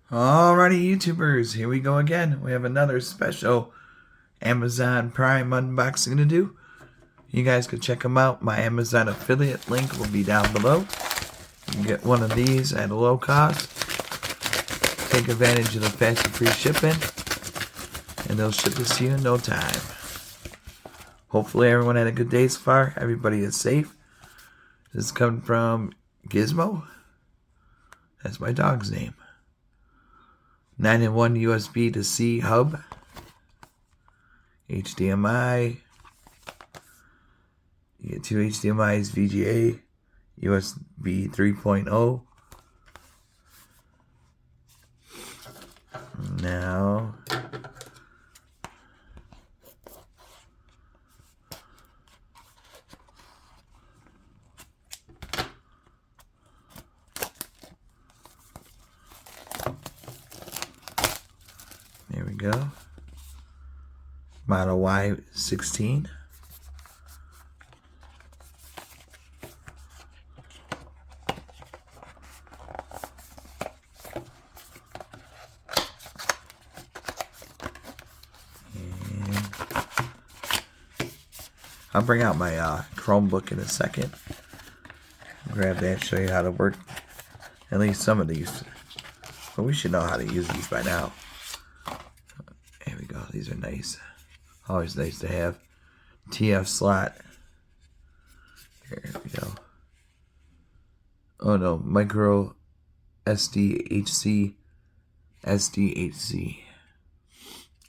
Alrighty, YouTubers, here we go again. We have another special Amazon Prime unboxing to do. You guys can check them out. My Amazon affiliate link will be down below. You can get one of these at a low cost. Take advantage of the fast and free shipping, and they'll ship this to you in no time. Hopefully everyone had a good day so far. Everybody is safe. This is coming from GIISSMO. That's my dog's name. 9-in-1 USB to C hub, HDMI, you get 2 HDMIs, VGA, USB 3.0. Now, there we go. Model Y16. And I'll bring out my Chromebook in a second. Grab that and show you how to work at least some of these. But we should know how to use these by now. There we go. These are nice. Always nice to have. TF slot. Here we go. Oh no, micro SDHC. SDHC.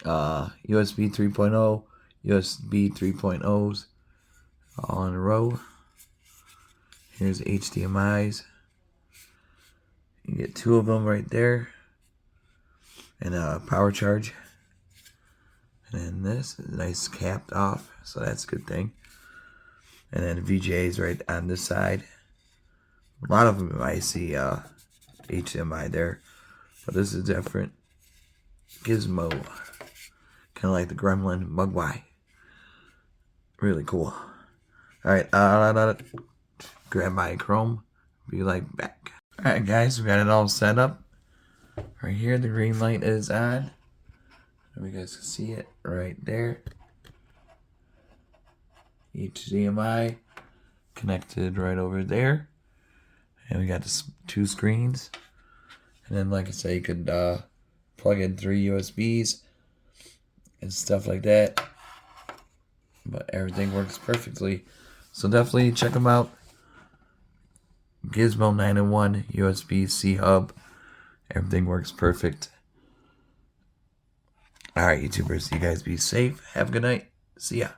USB 3.0. USB 3.0s. All in a row. Here's HDMIs. You get 2 of them right there. And a power charge. And then this is nice capped off, so that's a good thing. And then VGA's right on this side. A lot of them I see HDMI there, but this is different. GIISSMO, kind of like the Gremlin Mugwai. Really cool. All right, grab my Chrome. Be like back. All right, guys, we got it all set up. Right here, the green light is on. You guys can see it right there. HDMI connected right over there. And we got the 2 screens. And then, like I say, you could plug in 3 USBs and stuff like that. But everything works perfectly. So definitely check them out. GIISSMO 9-in-1 USB-C hub. Everything works perfect. Alright, YouTubers, you guys be safe. Have a good night. See ya.